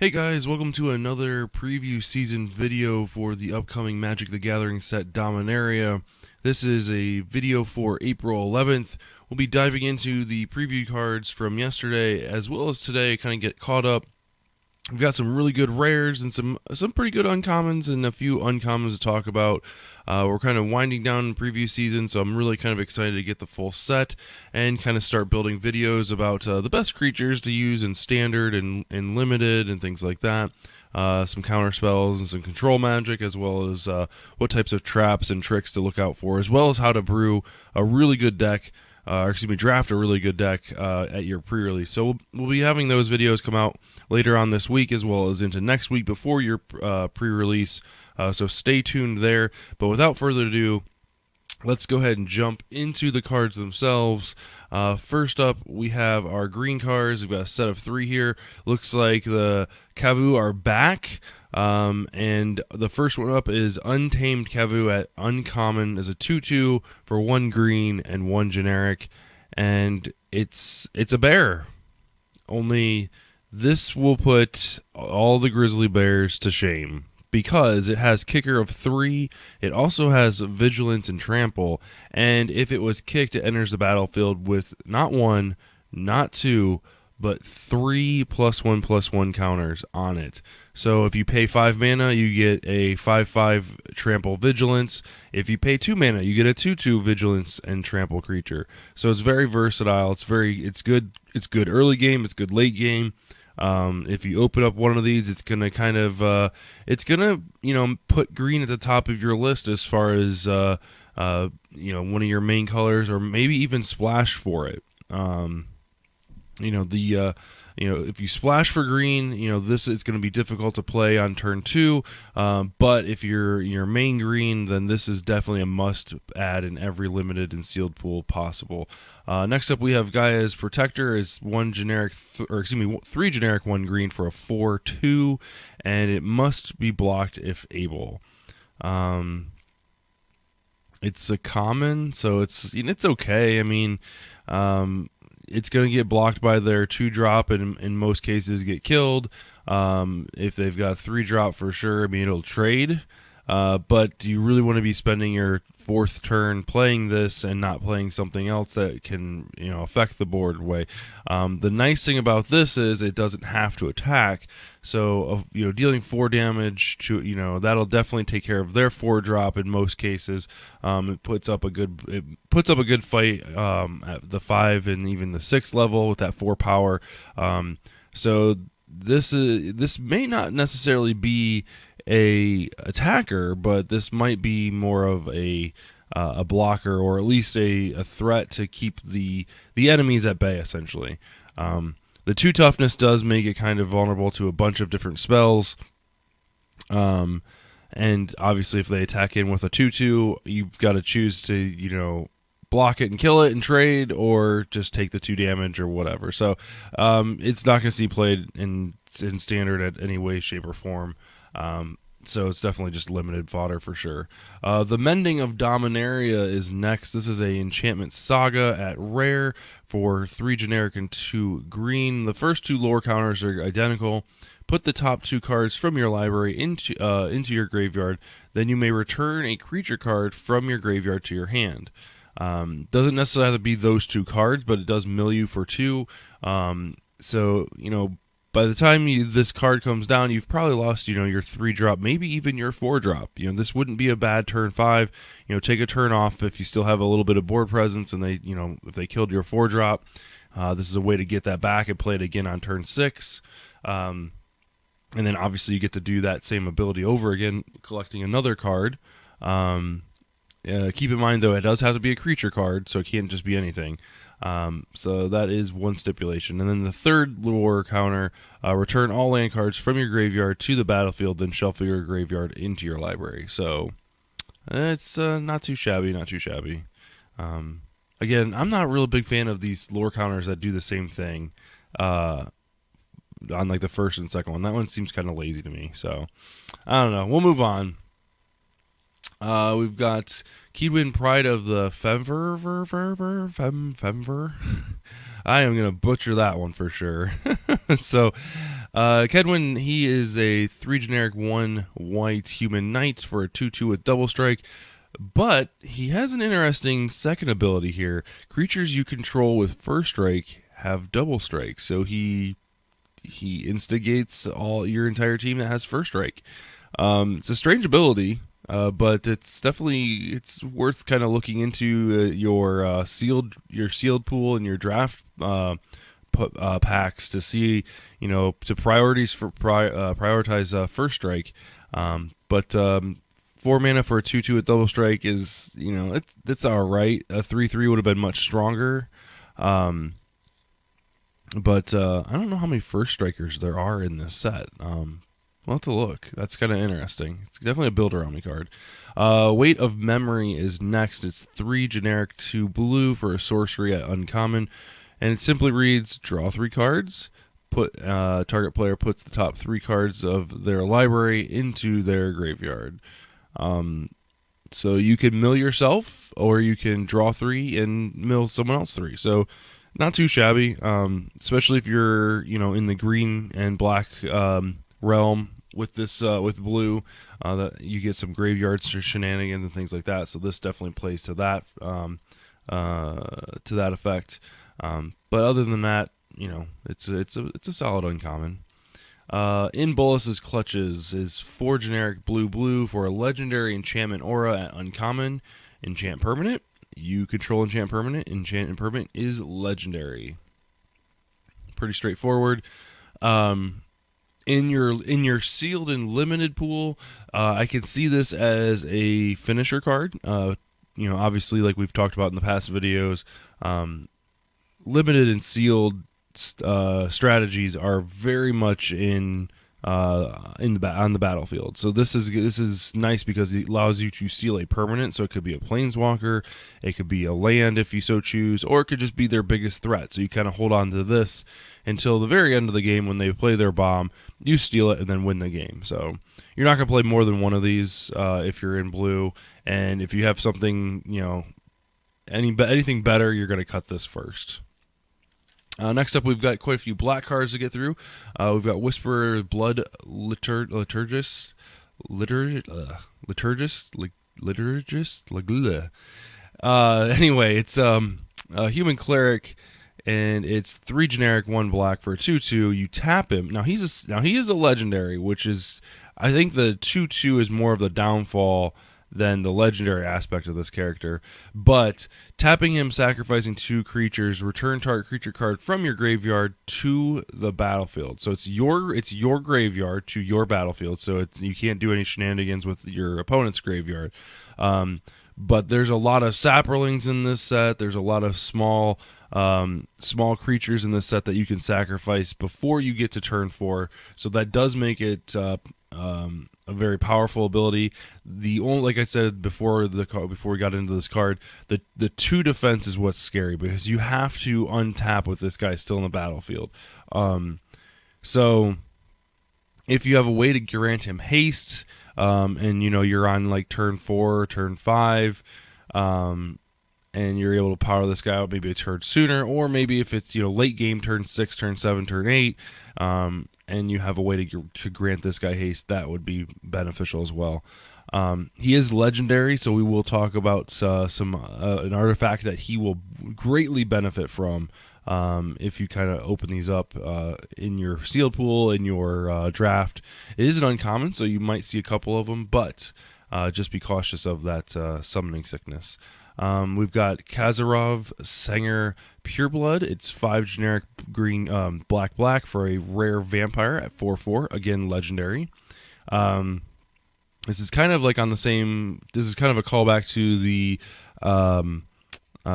Hey guys, welcome to another preview season video for the upcoming Magic the Gathering set Dominaria. This is a video for April 11th. We'll be diving into the preview cards from yesterday as well as today, kind of get caught up. We've got some really good rares and some pretty good uncommons and a few uncommons to talk about. We're kind of winding down preview season, so I'm really kind of excited to get the full set and kind of start building videos about the best creatures to use in standard and limited and things like that. Some counter spells and some control magic, as well as what types of traps and tricks to look out for, as well as how to brew a really good deck. Draft a really good deck at your pre-release. So we'll be having those videos come out later on this week as well as into next week before your pre-release. So stay tuned there. But without further ado, let's go ahead and jump into the cards themselves. First up, we have our green cards. We've got a set of 3 here. Looks like the Kavu are back. And the first one up is Untamed Kavu at Uncommon as a 2/2 for 1 green and 1 generic. And it's a bear. Only this will put all the grizzly bears to shame, because it has kicker of 3, it also has vigilance and trample, and if it was kicked, it enters the battlefield with not 1, not 2, but 3 +1/+1 counters on it. So if you pay 5 mana, you get a 5/5 trample vigilance. If you pay 2 mana, you get a 2/2 vigilance and trample creature. So it's very versatile. It's good. It's good early game. It's good late game. If you open up one of these, it's gonna kind of put green at the top of your list as far as one of your main colors, or maybe even splash for it. If you splash for green, this is going to be difficult to play on turn 2. But if you're your main green, then this is definitely a must add in every limited and sealed pool possible. Next up, we have Gaia's Protector is 3 generic, 1 green for a 4/2, and it must be blocked if able. It's a common, so it's okay. I mean, it's going to get blocked by their 2-drop and in most cases get killed. If they've got 3-drop for sure, I mean, it'll trade. But do you really want to be spending your 4th turn playing this and not playing something else that can affect the board way? The nice thing about this is it doesn't have to attack. So dealing 4 damage to that'll definitely take care of their 4-drop in most cases. It puts up a good fight at the 5 and even the 6 level with that 4 power. So this may not necessarily be a attacker, but this might be more of a blocker, or at least a threat to keep the enemies at bay, essentially. The 2 toughness does make it kind of vulnerable to a bunch of different spells. And obviously if they attack in with a 2/2, you've got to choose to block it and kill it and trade, or just take the 2 damage or whatever. So it's not going to see played in standard at any way, shape, or form. So it's definitely just limited fodder for sure. The Mending of Dominaria is next. This is a enchantment saga at rare for 3 generic and 2 green. The first 2 lore counters are identical. Put the top 2 cards from your library into your graveyard. Then you may return a creature card from your graveyard to your hand. Doesn't necessarily have to be those 2 cards, but it does mill you for 2. So by the time this card comes down, you've probably lost, your 3-drop, maybe even your 4-drop. This wouldn't be a bad turn 5. Take a turn off if you still have a little bit of board presence, and they, if they killed your 4-drop, this is a way to get that back and play it again on turn 6. And then obviously you get to do that same ability over again, collecting another card. Keep in mind, though, it does have to be a creature card, so it can't just be anything. So that is one stipulation. And then the third lore counter, return all land cards from your graveyard to the battlefield, then shuffle your graveyard into your library. So it's not too shabby, Again, I'm not a real big fan of these lore counters that do the same thing on like the first and second one. That one seems kind of lazy to me. So I don't know. We'll move on. We've got Keedwin Pride of the Femver. I am going to butcher that one for sure. So, Kedwin, he is a 3 generic 1 white human knight for a 2/2 with double strike. But he has an interesting second ability here. Creatures you control with first strike have double strike. So he instigates your entire team that has first strike. It's a strange ability, but it's worth kind of looking into your sealed pool and your draft packs to see, to prioritize first strike. But 4 mana for a 2/2 with double strike is, it's all right. A 3/3 would have been much stronger. But I don't know how many first strikers there are in this set. We'll have to look. That's kind of interesting. It's definitely a builder-only card. Weight of Memory is next. It's 3 generic 2 blue for a sorcery at uncommon. And it simply reads, draw 3 cards. Target player puts the top 3 cards of their library into their graveyard. So you can mill yourself, or you can draw 3 and mill someone else 3. So not too shabby, especially if you're, in the green and black realm with this with blue, that you get some graveyards or shenanigans and things like that. So this definitely plays to that effect. But other than that, it's a solid uncommon. In Bolas's Clutches is 4 generic blue for a legendary enchantment aura at uncommon. Enchant permanent. You control enchant permanent. Enchant permanent is legendary. Pretty straightforward. In your sealed and limited pool, I can see this as a finisher card. Obviously, like we've talked about in the past videos, limited and sealed strategies are very much on the battlefield. So this is nice because it allows you to seal a permanent. So it could be a planeswalker, it could be a land if you so choose, or it could just be their biggest threat. So you kind of hold on to this until the very end of the game when they play their bomb. You steal it and then win the game. So you're not going to play more than one of these if you're in blue. And if you have something, anything better, you're going to cut this first. Next up, we've got quite a few black cards to get through. We've got Whisperer, Blood Liturgist. Anyway, it's a human cleric, and it's 3 generic, 1 black for a 2/2. You tap him. Now he is a legendary, which is, I think the 2/2 is more of the downfall than the legendary aspect of this character. But tapping him, sacrificing 2 creatures, return target creature card from your graveyard to the battlefield. So it's your graveyard to your battlefield. So you can't do any shenanigans with your opponent's graveyard. But there's a lot of saprolings in this set. There's a lot of small creatures in this set that you can sacrifice before you get to turn 4. So that does make it a very powerful ability. Like I said before we got into this card, the 2 defense is what's scary because you have to untap with this guy still in the battlefield. So if you have a way to grant him haste, and you're on like turn 4, turn 5, and you're able to power this guy out maybe a turn sooner, or maybe if it's late game, turn 6, turn 7, turn 8, and you have a way to grant this guy haste, that would be beneficial as well. He is legendary, so we will talk about an artifact that he will greatly benefit from if you kind of open these up in your sealed pool, in your draft. It is an uncommon, so you might see a couple of them, but just be cautious of that summoning sickness. We've got Kazarov Sanger Pureblood. It's 5 generic green, black for a rare vampire at 4/4. Again, legendary. This is kind of like this is kind of a callback to the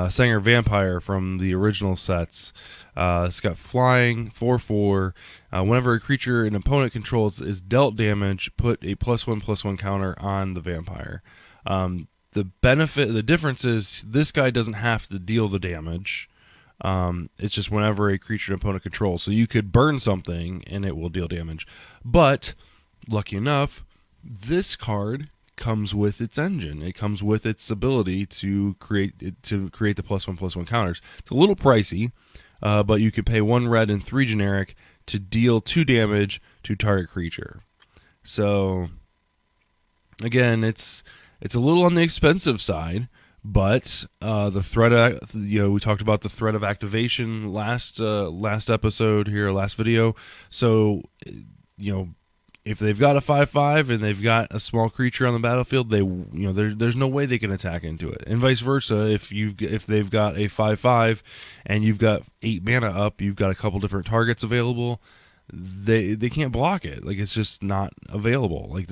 Sanger Vampire from the original sets. It's got flying, 4/4. Whenever a creature an opponent controls is dealt damage, put a +1/+1 counter on the vampire. The difference is this guy doesn't have to deal the damage. It's just whenever a creature an opponent controls. So you could burn something and it will deal damage. But lucky enough, this card comes with its engine. It comes with its ability to create the +1/+1 counters. It's a little pricey, but you could pay 1 red and 3 generic to deal 2 damage to target creature. So again, it's a little on the expensive side, but the threat, we talked about the threat of activation last episode here, last video. So if they've got a 5/5 and they've got a small creature on the battlefield, there's no way they can attack into it. And vice versa, if they've got a 5/5 and you've got 8 mana up, you've got a couple different targets available. They can't block it. Like, it's just not available. Like,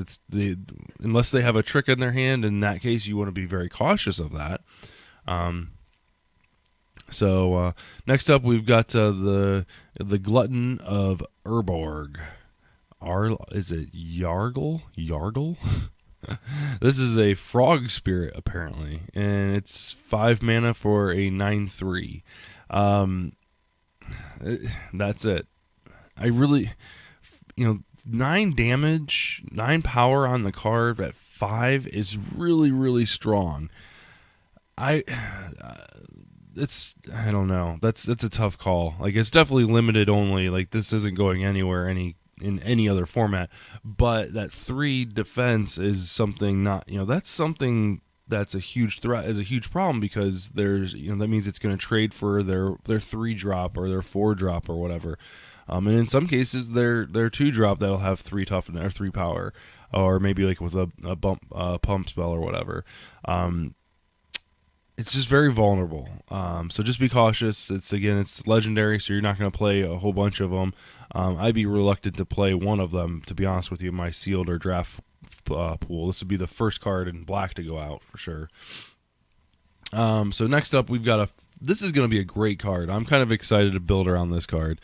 unless they have a trick in their hand. In that case, you want to be very cautious of that. So next up, we've got the Glutton of Urborg. Is it Yargle? Yargle? This is a frog spirit, apparently, and it's 5 mana for a 9/3. That's it. I really, 9 damage, 9 power on the card at 5 is really, really strong. I don't know. That's a tough call. Like, it's definitely limited only. Like, this isn't going anywhere in any other format. But that 3 defense is something that's something that's a huge threat, is a huge problem, because there's that means it's going to trade for their 3 drop or their 4 drop or whatever. And in some cases, their 2 drop that'll have 3 toughness or 3 power, or maybe like with a pump spell or whatever. It's just very vulnerable. So just be cautious. It's legendary, so you're not going to play a whole bunch of them. I'd be reluctant to play one of them, to be honest with you, in my sealed or draft pool. This would be the first card in black to go out for sure. So next up, we've got this is going to be a great card. I'm kind of excited to build around this card.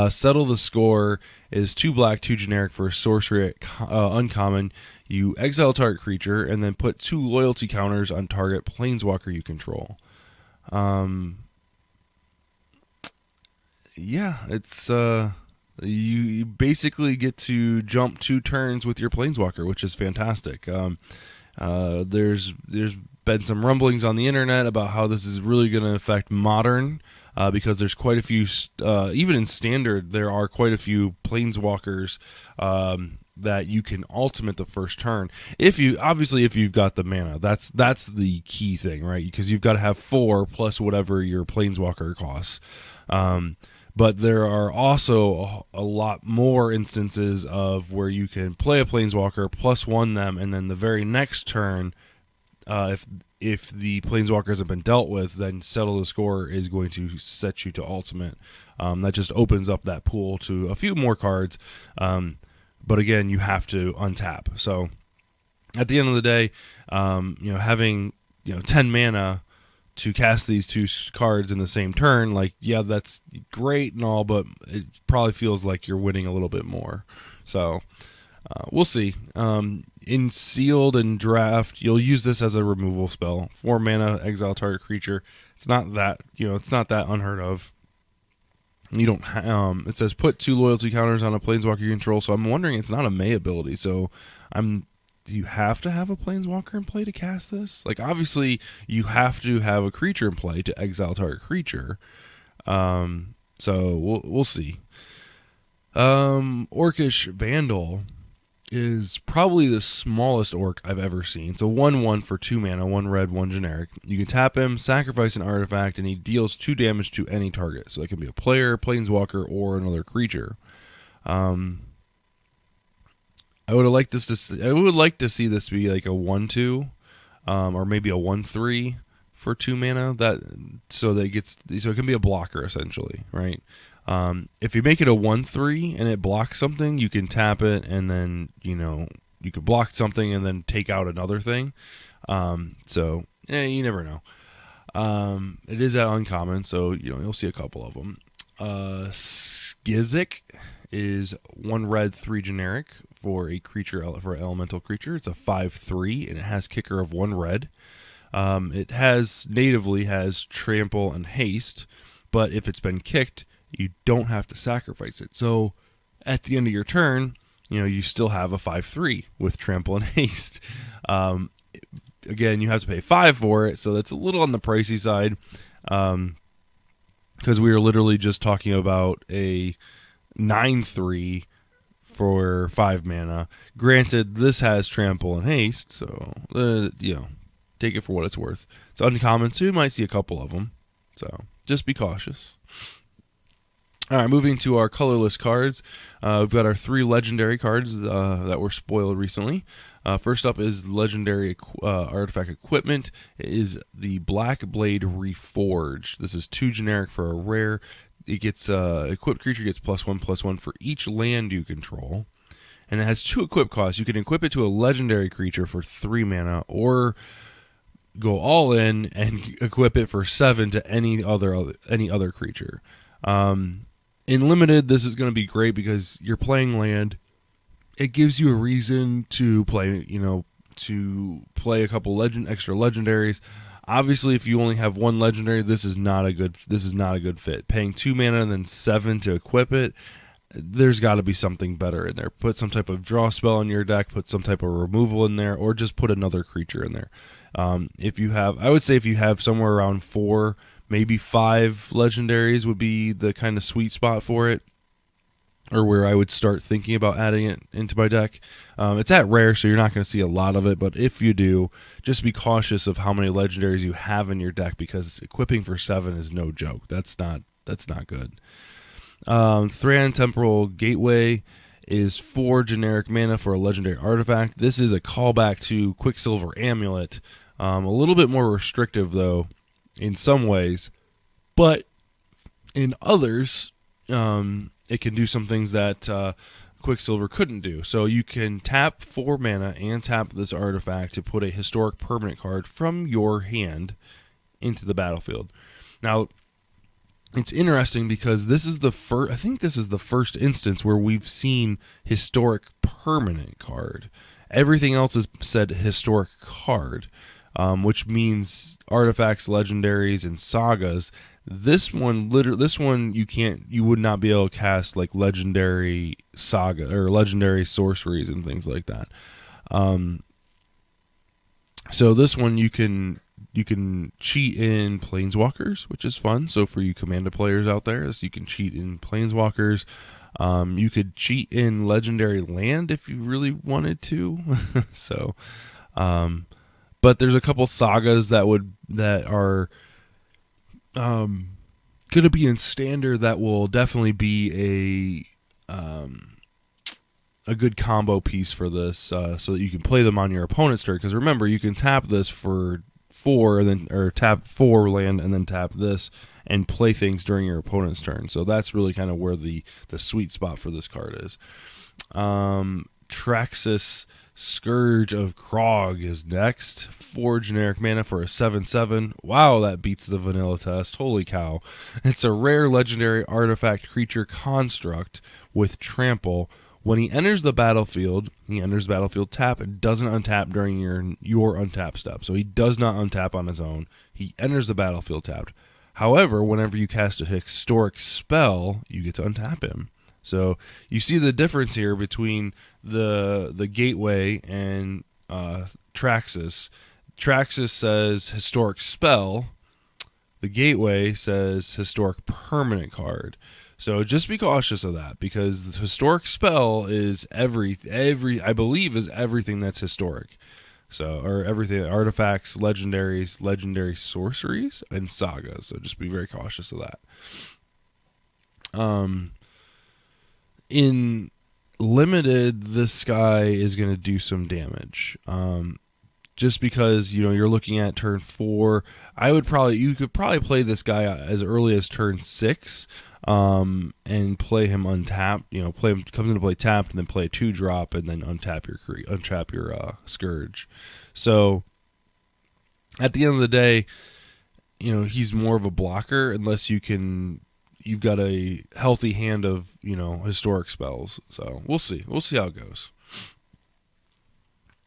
Settle the Score is 2 black, 2 generic for a sorcery uncommon. You exile target creature and then put 2 loyalty counters on target planeswalker you control. It's you basically get to jump 2 turns with your planeswalker, which is fantastic. There's been some rumblings on the internet about how this is really going to affect Modern, because there's quite a few, even in Standard, there are quite a few planeswalkers that you can ultimate the first turn. If you've got the mana, that's the key thing, right? Because you've got to have 4 plus whatever your planeswalker costs. But there are also a lot more instances of where you can play a planeswalker plus 1 them, and then the very next turn, if the planeswalker hasn't been dealt with, then Settle the Score is going to set you to ultimate. That just opens up that pool to a few more cards. But again, you have to untap. So at the end of the day, having 10 mana to cast these 2 cards in the same turn, that's great and all, but it probably feels like you're winning a little bit more. So we'll see. In Sealed and Draft, you'll use this as a removal spell. 4 mana, exile target creature. It's not that unheard of. You don't. It says put 2 loyalty counters on a planeswalker you control. So I'm wondering, it's not a May ability. So do you have to have a planeswalker in play to cast this? Like, obviously, you have to have a creature in play to exile target creature. So we'll see. Orcish Vandal is probably the smallest orc I've ever seen. It's a 1/1 for 2 mana, 1 red, 1 generic. You can tap him, sacrifice an artifact, and he deals 2 damage to any target. So it can be a player, planeswalker, or another creature. I would like to see this be like a 1/2, or maybe a 1/3 for 2 mana. So it can be a blocker essentially, right? If you make it a 1/3 and it blocks something, you can tap it, and then you could block something and then take out another thing. You never know. It is at uncommon, so you'll see a couple of them. Skizik is 1 red, 3 generic for a creature, for an elemental creature. It's a 5/3 and it has kicker of 1 red. It natively has trample and haste, but if it's been kicked, you don't have to sacrifice it. So at the end of your turn, you still have a 5/3 with trample and haste. Again, you have to pay 5 for it, so that's a little on the pricey side. because we are literally just talking about a 9/3 for 5 mana. Granted, this has trample and haste, so take it for what it's worth. It's uncommon, so you might see a couple of them. So just be cautious. All right, moving to our colorless cards. We've got our 3 legendary cards that were spoiled recently. First up is legendary artifact equipment. It is the Black Blade Reforged. This is 2 generic for a rare. It gets equipped creature gets +1/+1 for each land you control, and it has 2 equip costs. You can equip it to a legendary creature for 3 mana, or go all in and equip it for 7 to any other creature. In limited, this is going to be great because you're playing land. It gives you a reason to play, to play a couple extra legendaries. Obviously, if you only have 1 legendary, this is not a good fit. Paying 2 mana and then 7 to equip it, there's got to be something better in there. Put some type of draw spell in your deck, put some type of removal in there, or just put another creature in there. I would say if you have somewhere around 4, maybe 5 legendaries would be the kind of sweet spot for it, or where I would start thinking about adding it into my deck. It's at rare, so you're not going to see a lot of it, but if you do, just be cautious of how many legendaries you have in your deck, because equipping for 7 is no joke. That's not good. Thran Temporal Gateway is 4 generic mana for a legendary artifact. This is a callback to Quicksilver Amulet. A little bit more restrictive, though, in some ways, but in others, it can do some things that Quicksilver couldn't do. So you can tap 4 mana and tap this artifact to put a historic permanent card from your hand into the battlefield. Now, it's interesting because this is the first instance where we've seen historic permanent card. Everything else is said historic card, which means artifacts, legendaries, and sagas. This one you would not be able to cast like legendary saga or legendary sorceries and things like that. So this one you can cheat in planeswalkers, which is fun. So for you Commander players out there, you can cheat in planeswalkers. You could cheat in legendary land if you really wanted to. So, but there's a couple sagas that are going to be in standard that will definitely be a good combo piece for this, so that you can play them on your opponent's turn. Because remember, you can tap this for 4, or tap 4 land and then tap this and play things during your opponent's turn. So that's really kind of where the sweet spot for this card is. Traxxas Scourge of Krog is next. 4 generic mana for a 7/7. Wow, that beats the vanilla test. Holy cow. It's a rare legendary artifact creature construct with trample. When he enters the battlefield, tap and doesn't untap during your untap step. So he does not untap on his own. He enters the battlefield tapped. However, whenever you cast a historic spell, you get to untap him. So you see the difference here between the Gateway and Traxxas. Traxxas says historic spell. The Gateway says historic permanent card. So just be cautious of that, because the historic spell is I believe is everything that's historic. So, or everything, artifacts, legendaries, legendary sorceries, and sagas. So just be very cautious of that. In limited, this guy is going to do some damage. Just because, you're looking at turn 4, you could probably play this guy as early as turn 6, and play him untapped. Comes into play tapped, and then play a 2-drop, and then untap your Scourge. So at the end of the day, he's more of a blocker unless you've got a healthy hand of historic spells. So we'll see how it goes.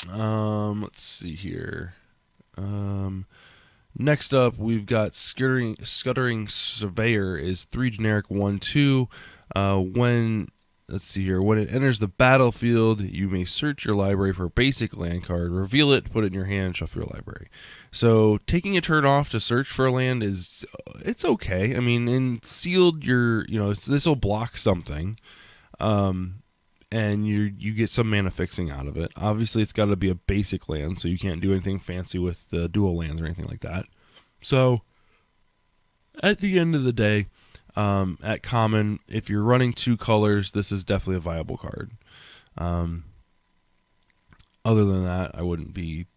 Let's see here. Next up, we've got Scuttering Surveyor is 3 generic 1/2. When let's see here. When it enters the battlefield, you may search your library for a basic land card, reveal it, put it in your hand, and shuffle your library. So taking a turn off to search for a land it's okay. I mean, in sealed, this will block something, and you get some mana fixing out of it. Obviously, it's got to be a basic land, so you can't do anything fancy with the dual lands or anything like that. So at the end of the day, at common, if you're running 2 colors, this is definitely a viable card. Other than that, I wouldn't be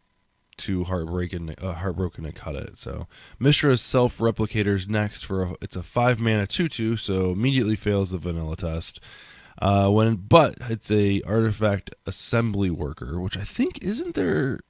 too heartbroken to cut it. So Mishra's Self-Replicator's next it's a 5 mana 2/2, so immediately fails the vanilla test. But it's a artifact assembly worker, which I think isn't there.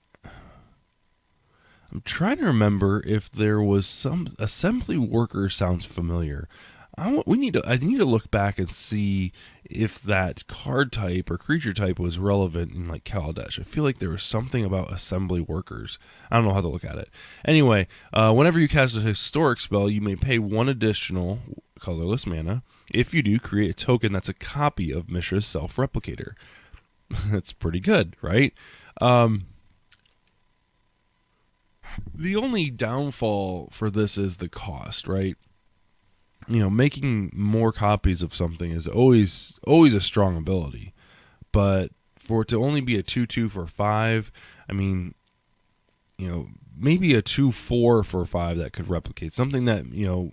I'm trying to remember if there was some assembly worker sounds familiar. I need to look back and see if that card type or creature type was relevant in like Kaladesh. I feel like there was something about assembly workers. I don't know how to look at it. Anyway, whenever you cast a historic spell, you may pay 1 additional colorless mana. If you do, create a token that's a copy of Mishra's Self-Replicator. That's pretty good, right? The only downfall for this is the cost, right? Making more copies of something is always a strong ability. But for it to only be a 2/2 for 5, I mean, maybe a 2/4 for 5 that could replicate. Something that,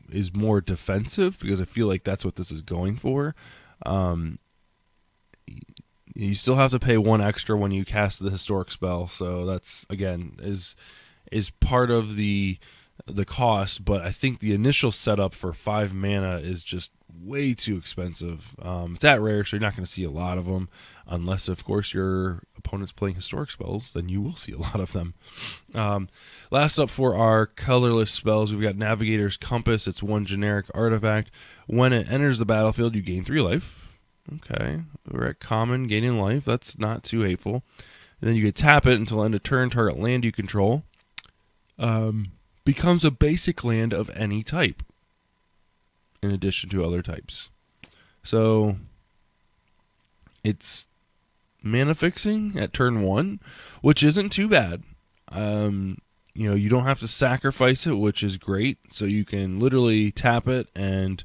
is more defensive, because I feel like that's what this is going for. You still have to pay 1 extra when you cast the historic spell, so that's, again, is part of the cost, but I think the initial setup for 5 mana is just way too expensive. It's at rare, so you're not going to see a lot of them, unless, of course, your opponent's playing historic spells. Then you will see a lot of them. Last up for our colorless spells, we've got Navigator's Compass. It's 1 generic artifact. When it enters the battlefield, you gain 3 life. Okay, we're at common, gaining life. That's not too hateful. And then you can tap it until end of turn. Target land you control becomes a basic land of any type, in addition to other types. So it's mana fixing at turn 1, which isn't too bad. You don't have to sacrifice it, which is great. So you can literally tap it and,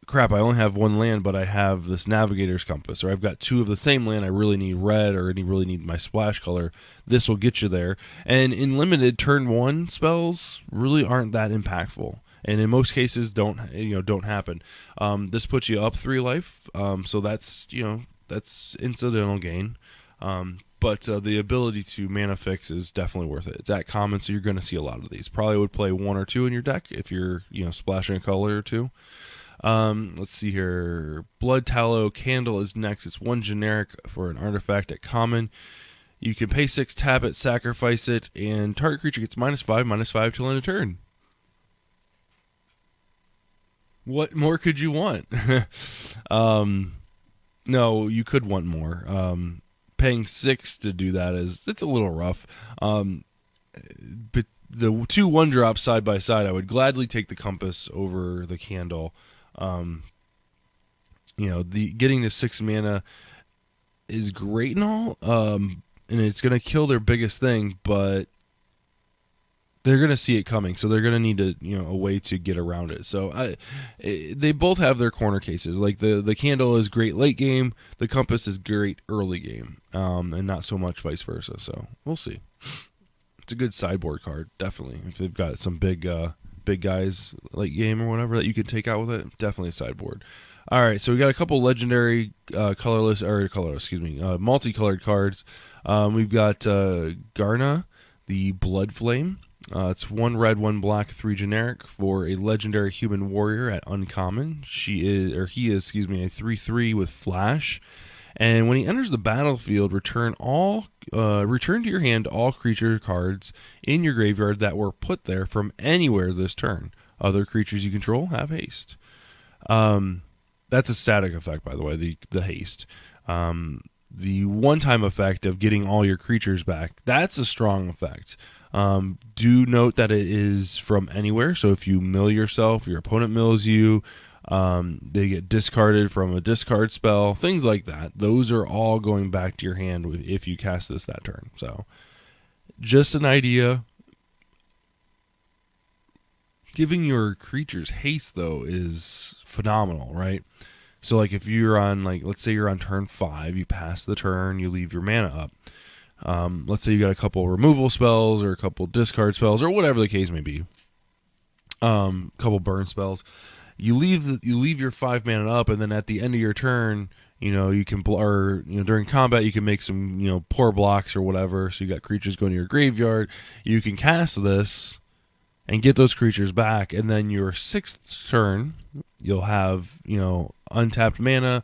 crap, I only have 1 land, but I have this Navigator's Compass, or I've got 2 of the same land. I really need red, or I really need my splash color. This will get you there. And in limited, turn 1 spells really aren't that impactful, and in most cases don't happen. This puts you up 3 life, so that's incidental gain. But the ability to mana fix is definitely worth it. It's at common, so you're going to see a lot of these. Probably would play 1 or 2 in your deck if you're splashing a color or 2. Let's see here. Blood Tallow Candle is next. It's 1 generic for an artifact at common. You can pay 6, tap it, sacrifice it, and target creature gets -5/-5 till end of turn. What more could you want? No, you could want more. Paying 6 to do that it's a little rough. But the 2 1-drops side by side, I would gladly take the Compass over the Candle. Getting the 6 mana is great and all, and it's going to kill their biggest thing, but they're going to see it coming, so they're going to need a way to get around it. So they both have their corner cases. Like the Candle is great late game, the Compass is great early game, and not so much vice versa. So we'll see. It's a good sideboard card, definitely. If they've got some big guys late game or whatever that you can take out with it, definitely a sideboard. All right, so we got a couple legendary multicolored cards. We've got Garna, the Blood Flame. It's 1 red, 1 black, 3 generic for a legendary human warrior at uncommon. He is a 3/3 with flash. And when he enters the battlefield, return to your hand all creature cards in your graveyard that were put there from anywhere this turn. Other creatures you control have haste. That's a static effect, by the way, the haste. The one-time effect of getting all your creatures back, that's a strong effect. Do note that it is from anywhere, so if you mill yourself, your opponent mills you, They get discarded from a discard spell, things like that. Those are all going back to your hand if you cast this that turn. So just an idea. Giving your creatures haste, though, is phenomenal, right? So, like, if you're on, like, let's say you're on turn 5, you pass the turn, you leave your mana up. Let's say you got a couple removal spells or a couple discard spells or whatever the case may be. Couple burn spells. You leave your 5 mana up, and then at the end of your turn, you can during combat you can make some poor blocks or whatever. So you got creatures going to your graveyard. You can cast this and get those creatures back, and then your 6th turn, you'll have, untapped mana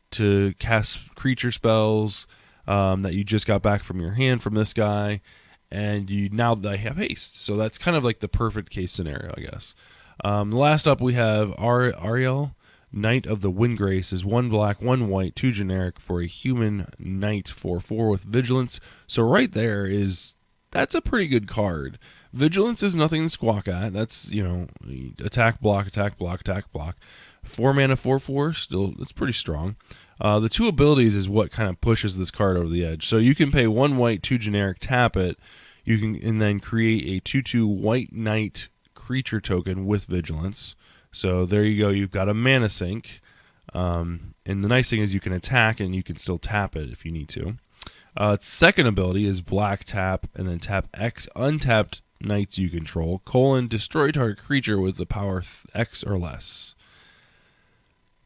to cast creature spells that you just got back from your hand from this guy, and now they have haste. So that's kind of like the perfect case scenario, I guess. Last up, we have Ariel, Knight of the Windgrace, is 1 black, 1 white, 2 generic for a human knight 4/4 with vigilance. So right there that's a pretty good card. Vigilance is nothing to squawk at. That's, attack, block, attack, block, attack, block. 4 mana, 4/4, still, it's pretty strong. The 2 abilities is what kind of pushes this card over the edge. So you can pay 1 white, 2 generic, tap it, and then create a 2/2 white knight creature token with vigilance. So there you go. You've got a mana sink. And the nice thing is you can attack and you can still tap it if you need to. Its second ability is black tap and then tap X untapped knights you control, destroy target creature with the power X or less.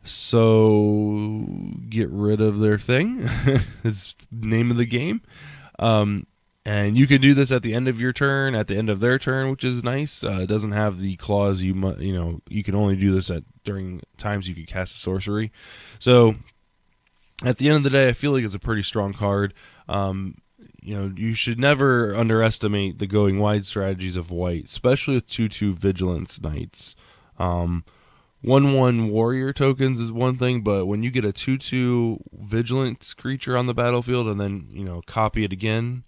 So get rid of their thing is the name of the game. And you can do this at the end of your turn, at the end of their turn, which is nice. It doesn't have the clause you can only do this during times you could cast a sorcery. So at the end of the day, I feel like it's a pretty strong card. You should never underestimate the going wide strategies of white, especially with 2/2 vigilance knights. 1/1 warrior tokens is one thing, but when you get a 2/2 vigilance creature on the battlefield and then copy it again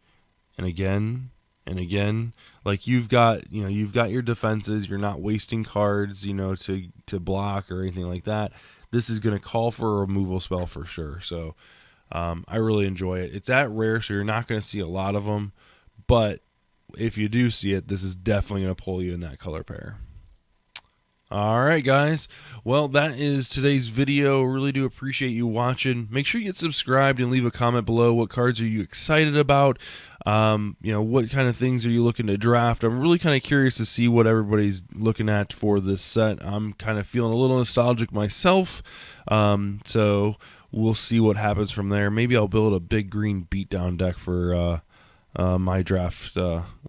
and again and again, like you've got your defenses. You're not wasting cards to block or anything like that. This is going to call for a removal spell for sure. So I really enjoy it. It's at rare, so you're not going to see a lot of them. But if you do see it, this is definitely going to pull you in that color pair. All right, guys. Well, that is today's video. Really do appreciate you watching. Make sure you get subscribed and leave a comment below. What cards are you excited about? What kind of things are you looking to draft? I'm really kind of curious to see what everybody's looking at for this set. I'm kind of feeling a little nostalgic myself. So we'll see what happens from there. Maybe I'll build a big green beatdown deck for my draft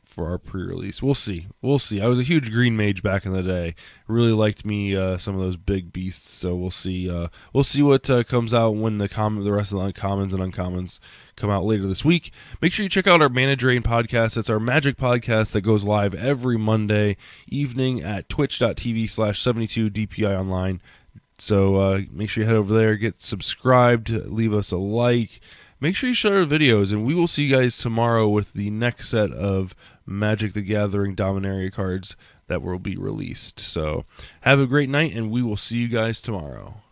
for our pre-release. We'll see. I was a huge green mage back in the day. Really liked me some of those big beasts. So we'll see. We'll see what comes out when the rest of the uncommons and uncommons come out later this week. Make sure you check out our Mana Drain podcast. That's our Magic podcast that goes live every Monday evening at twitch.tv/72DPI online. So make sure you head over there, get subscribed, leave us a like. Make sure you share our videos, and we will see you guys tomorrow with the next set of Magic the Gathering Dominaria cards that will be released. So have a great night, and we will see you guys tomorrow.